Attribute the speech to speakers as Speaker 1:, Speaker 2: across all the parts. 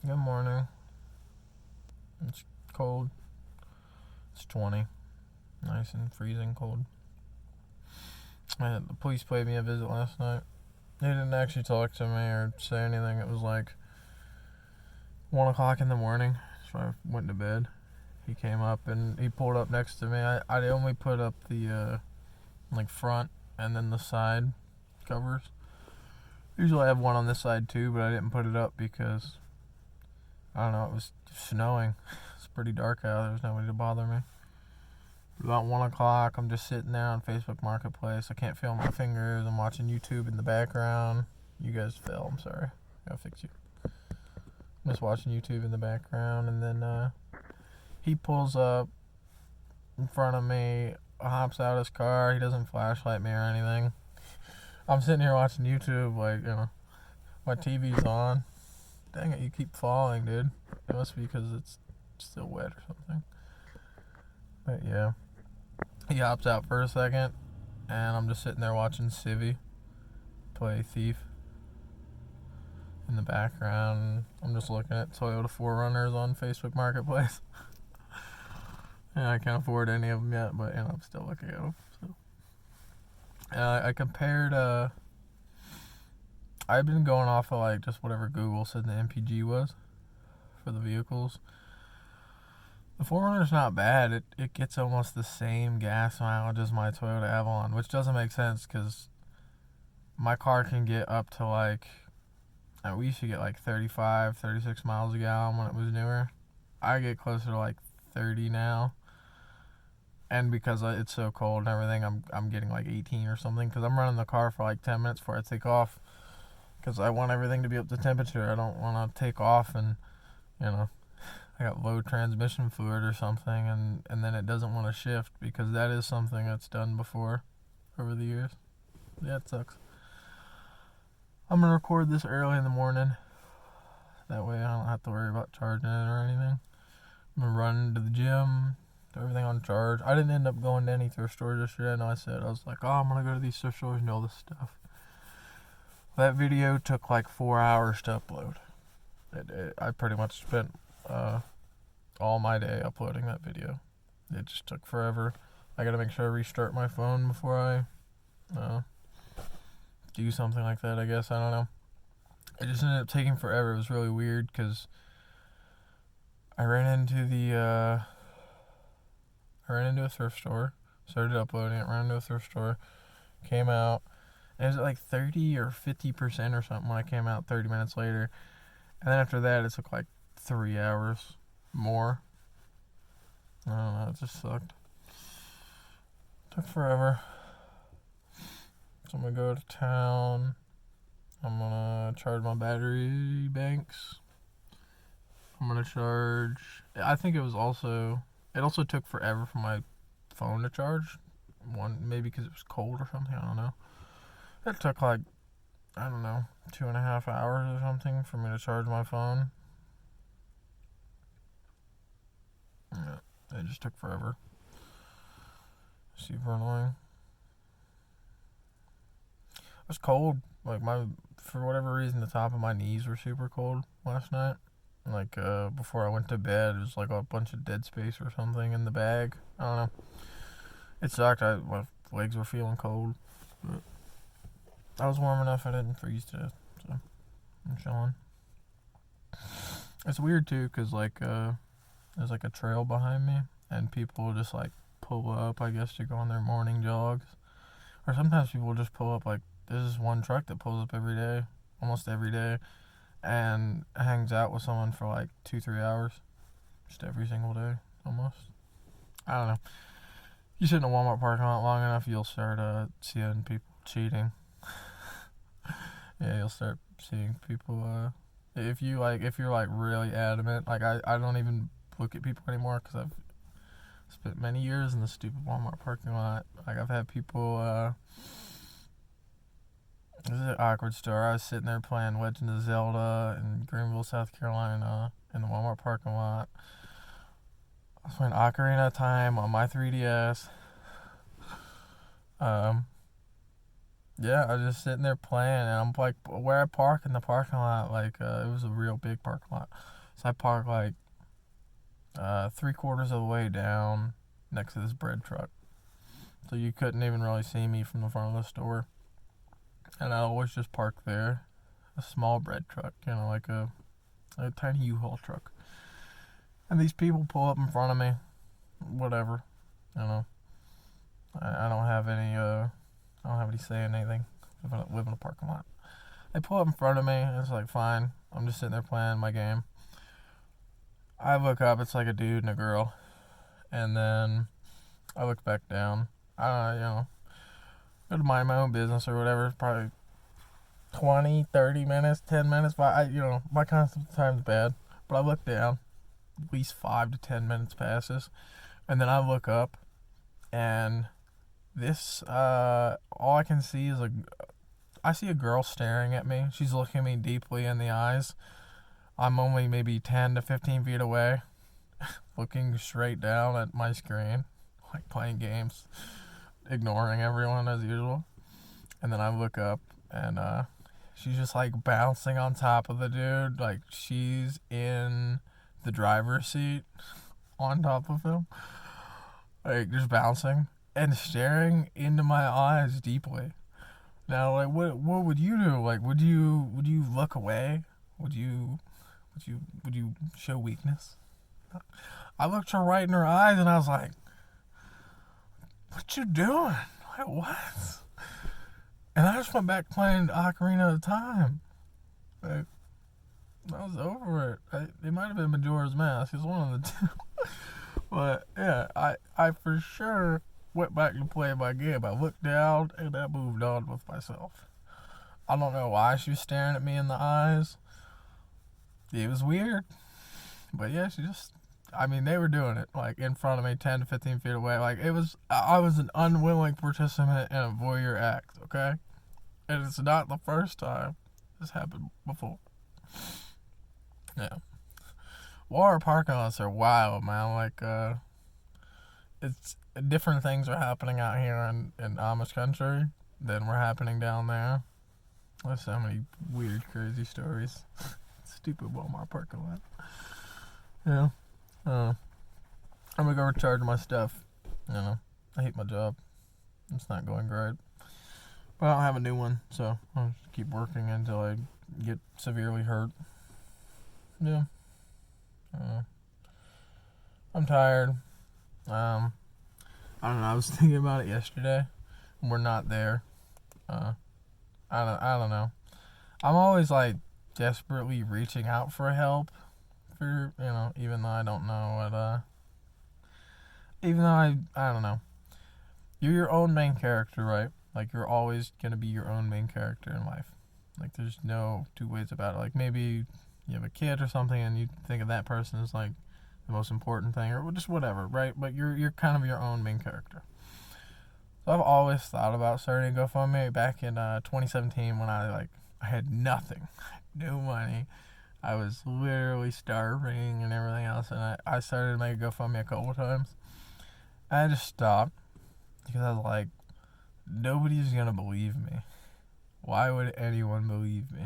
Speaker 1: Good morning. It's cold. It's 20. Nice and freezing cold. The police paid me a visit last night. They didn't actually talk to me or say anything. It was like 1 o'clock in the morning, so I went to bed. He came up and he pulled up next to me. I only put up the front and then the side covers. Usually I have one on this side too, but I didn't put it up because I don't know, it was snowing. It's pretty dark out. There was nobody to bother me. About 1 o'clock, I'm just sitting there on Facebook Marketplace. I can't feel my fingers. I'm watching YouTube in the background. You guys fell. I'm sorry. I gotta fix you. I'm just watching YouTube in the background, and then he pulls up in front of me, hops out of his car. He doesn't flashlight me or anything. I'm sitting here watching YouTube, my TV's on. Dang it, you keep falling, dude. It must be because it's still wet or something. But yeah. He hops out for a second, and I'm just sitting there watching Civvy play Thief in the background. I'm just looking at Toyota 4Runners on Facebook Marketplace. And I can't afford any of them yet, but I'm still looking at them. So. I compared. I've been going off of just whatever Google said the MPG was for the vehicles. The 4Runner's not bad. It gets almost the same gas mileage as my Toyota Avalon, which doesn't make sense because my car can get up to we used to get 35, 36 miles a gallon when it was newer. I get closer to 30 now. And because it's so cold and everything, I'm getting 18 or something because I'm running the car for 10 minutes before I take off because I want everything to be up to temperature. I don't want to take off and, I got low transmission fluid or something, and then it doesn't want to shift because that is something that's done before over the years. Yeah, it sucks. I'm going to record this early in the morning. That way I don't have to worry about charging it or anything. I'm going to run to the gym, do everything on charge. I didn't end up going to any thrift stores yesterday. I know I was like, I'm going to go to these thrift stores and do all this stuff. That video took 4 hours to upload. I pretty much spent all my day uploading that video. It just took forever. I gotta make sure I restart my phone before I do something like that, I guess. I don't know. It just ended up taking forever. It was really weird because I ran into a thrift store, started uploading it, ran into a thrift store, came out, and it was at 30 or 50% or something when I came out 30 minutes later. And then after that, it took 3 hours more. I don't know, it just sucked. Took forever. So I'm gonna go to town. I'm gonna charge my battery banks. I'm gonna charge. I think it also took forever for my phone to charge. Maybe because it was cold or something. I don't know. It took 2.5 hours or something for me to charge my phone. Yeah, it just took forever. Super annoying. It was cold. For whatever reason, the top of my knees were super cold last night. Before I went to bed, it was a bunch of dead space or something in the bag. I don't know. It sucked. My legs were feeling cold, but I was warm enough I didn't freeze to death, so I'm chilling. It's weird too, cause there's a trail behind me, and people just pull up, I guess, to go on their morning jogs, or sometimes people just pull up. There's this one truck that pulls up every day, almost every day, and hangs out with someone for 2-3 hours, just every single day, almost. I don't know. You sit in a Walmart parking lot long enough, you'll start seeing people cheating. Yeah, you'll start seeing people. If you're really adamant, I don't even look at people anymore because I've spent many years in the stupid Walmart parking lot. I've had people. This is an awkward story. I was sitting there playing Legend of Zelda in Greenville, South Carolina, in the Walmart parking lot. I was playing Ocarina of Time on my 3DS. Yeah, I was just sitting there playing, and I'm like, where I park in the parking lot, like, it was a real big parking lot. So I park like 3/4 of the way down next to this bread truck. So you couldn't even really see me from the front of the store. And I always just park there. A small bread truck, like a tiny U-Haul truck. And these people pull up in front of me. Whatever. You know. I don't have any I don't have any say in anything. I live in a parking lot. They pull up in front of me, and it's like, fine. I'm just sitting there playing my game. I look up, it's like a dude and a girl. And then I look back down. Go to mind my own business or whatever. Probably 20, 30 minutes, 10 minutes. But my concept time's bad. But I look down. At least 5 to 10 minutes passes. And then I look up, and this, all I can see is I see a girl staring at me. She's looking me deeply in the eyes. I'm only maybe 10 to 15 feet away, looking straight down at my screen, like playing games, ignoring everyone as usual. And then I look up, and she's just like bouncing on top of the dude. Like she's in the driver's seat on top of him, like just bouncing and staring into my eyes deeply. Now, like, what would you do? Like, would you look away? Would you show weakness? I looked her right in her eyes, and I was like, "What you doing? Like, what?" And I just went back playing Ocarina of Time. Like, I was over it. It might have been Majora's Mask. It's one of the two. But yeah, I for sure went back to play my game. I looked down and I moved on with myself. I don't know why she was staring at me in the eyes. It was weird. But yeah, they were doing it like in front of me, 10 to 15 feet away. Like I was an unwilling participant in a voyeur act, okay? And it's not the first time this happened before. Yeah. Water parking lots are wild, man. Like, it's different things are happening out here in Amish country than were happening down there. There's so many weird, crazy stories. Stupid Walmart parking lot. Yeah. I'm gonna go recharge my stuff. I hate my job. It's not going great. But I don't have a new one, so I'll just keep working until I get severely hurt. Yeah. I'm tired. I don't know. I was thinking about it yesterday. We're not there. I don't know. I'm always like desperately reaching out for help. Even though I don't know what. Even though I don't know. You're your own main character, right? Like you're always gonna be your own main character in life. Like there's no two ways about it. Like maybe you have a kid or something, and you think of that person as like the most important thing, or just whatever, right? But you're kind of your own main character. So I've always thought about starting a GoFundMe back in 2017 when I had nothing, no money. I was literally starving and everything else, and I started to make a GoFundMe a couple times. I just stopped because I was like, nobody's gonna believe me. Why would anyone believe me?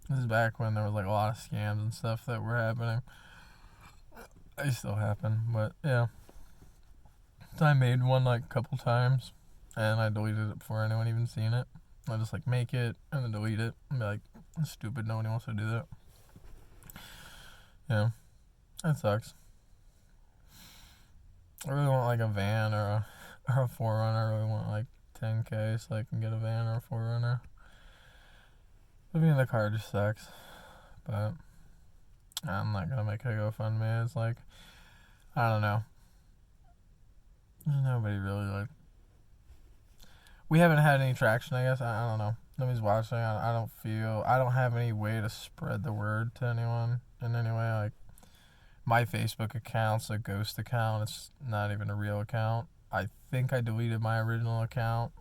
Speaker 1: This is back when there was like a lot of scams and stuff that were happening. They still happen, but yeah. So I made one like a couple times, and I deleted it before anyone even seen it. I just like make it and then delete it and be like, that's stupid, nobody wants to do that. Yeah, that sucks. I really want like a van or a 4Runner. I really want like 10K so I can get a van or a 4Runner. Living in the car just sucks, but I'm not gonna make a GoFundMe. It's like, I don't know. There's nobody really like. We haven't had any traction, I guess. I don't know. Nobody's watching. I don't have any way to spread the word to anyone in any way. Like, my Facebook account's a ghost account. It's not even a real account. I think I deleted my original account,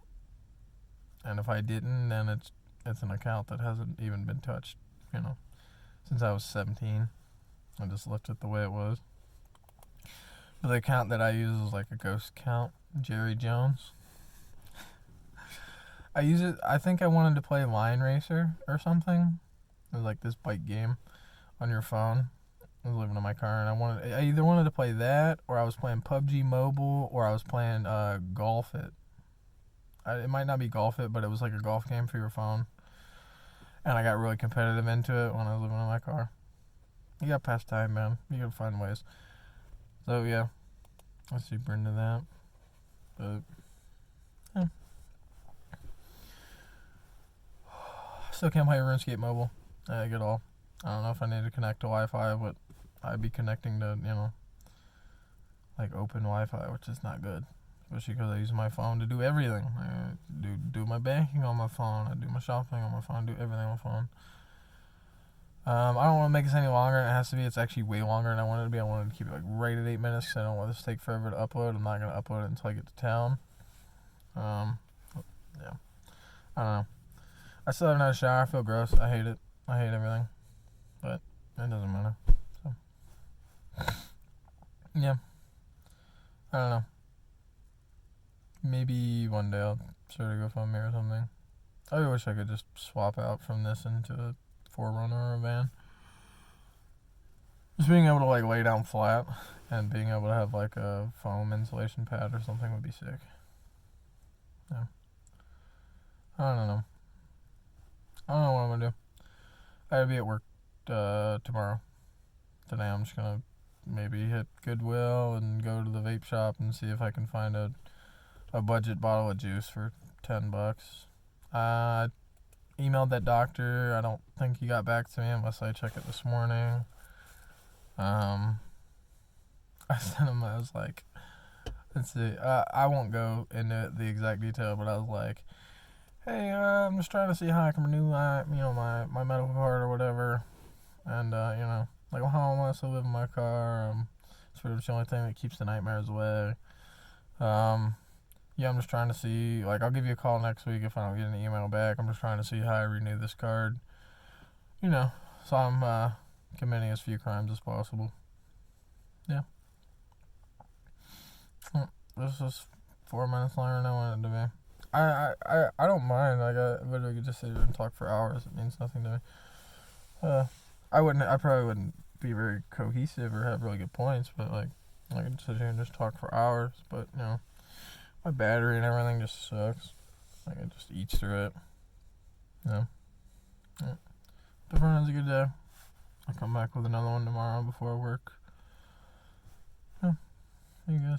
Speaker 1: and if I didn't, then it's an account that hasn't even been touched, since I was 17. I just left it the way it was. But the account that I use is like a ghost account, Jerry Jones. I use it. I think I wanted to play Line Racer or something. It was like this bike game on your phone. I was living in my car, and I either wanted to play that, or I was playing PUBG Mobile, or I was playing Golf It. It might not be Golf It, but it was like a golf game for your phone. And I got really competitive into it when I was living in my car. You got past time, man. You gotta find ways. So yeah, I'm super into that. But yeah. Still can't play RuneScape Mobile. Like at all. I don't know if I need to connect to Wi-Fi, but I'd be connecting to, like open Wi-Fi, which is not good. Especially because I use my phone to do everything. I do my banking on my phone. I do my shopping on my phone. Do everything on my phone. I don't want to make this any longer. It has to be. It's actually way longer than I wanted it to be. I wanted to keep it like right at 8 minutes because I don't want this to take forever to upload. I'm not going to upload it until I get to town. Yeah. I don't know. I still haven't had a shower. I feel gross. I hate it. I hate everything. But it doesn't matter. So, yeah. I don't know. Maybe one day I'll start a GoFundMe or something. I really wish I could just swap out from this into a 4Runner or a van. Just being able to like lay down flat and being able to have like a foam insulation pad or something would be sick. Yeah. I don't know. I don't know what I'm gonna do. I gotta be at work tomorrow. Today I'm just gonna maybe hit Goodwill and go to the vape shop and see if I can find a budget bottle of juice for $10. I emailed that doctor. I don't think he got back to me unless I check it this morning. I sent him. I was like, let's see. I won't go into the exact detail, but I was like, hey, I'm just trying to see how I can renew my medical card or whatever, and like how am I still live in my car? Sort of the only thing that keeps the nightmares away. Yeah, I'm just trying to see, like, I'll give you a call next week if I don't get an email back. I'm just trying to see how I renew this card. So I'm committing as few crimes as possible. Yeah. This is 4 minutes longer than I wanted it to be. I don't mind. Like, I literally could just sit here and talk for hours. It means nothing to me. I probably wouldn't be very cohesive or have really good points, but, like, I could sit here and just talk for hours, but, my battery and everything just sucks. Like, it just eats through it. Yeah. Hope everyone has a good day. I'll come back with another one tomorrow before work. Yeah. See you guys.